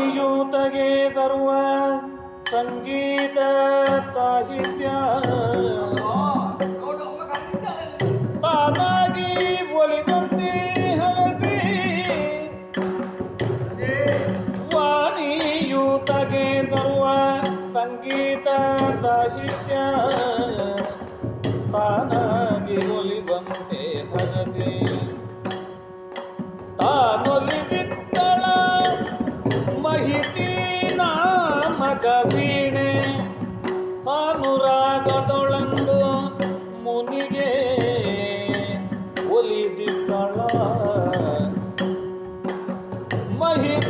ವಾಣಿಯೂತಗೆ ಸರ್ವ ಸಂಗೀತ ಸಾಹಿತ್ಯ ತಾನಾಗಿ ಒಲಿದಂತೆ ಹರತಿ ವಾಣಿಯೂತಗೆ ಸರ್ವ ಸಂಗೀತ ಸಾಹಿತ್ಯ ತಾನಾಗಿ ಒಲಿವಂತೆ ಹರತಿ ತಾನೊಲಿದಿದ್ದಳ ಮಹಿತಿ ನಾಮಕ ವೀಣೆ ಸಾನುರಾಗದೊಳಂದು ಮುನಿಗೆ ಒಲಿದಿದ್ದಳ ಮಹಿತಿ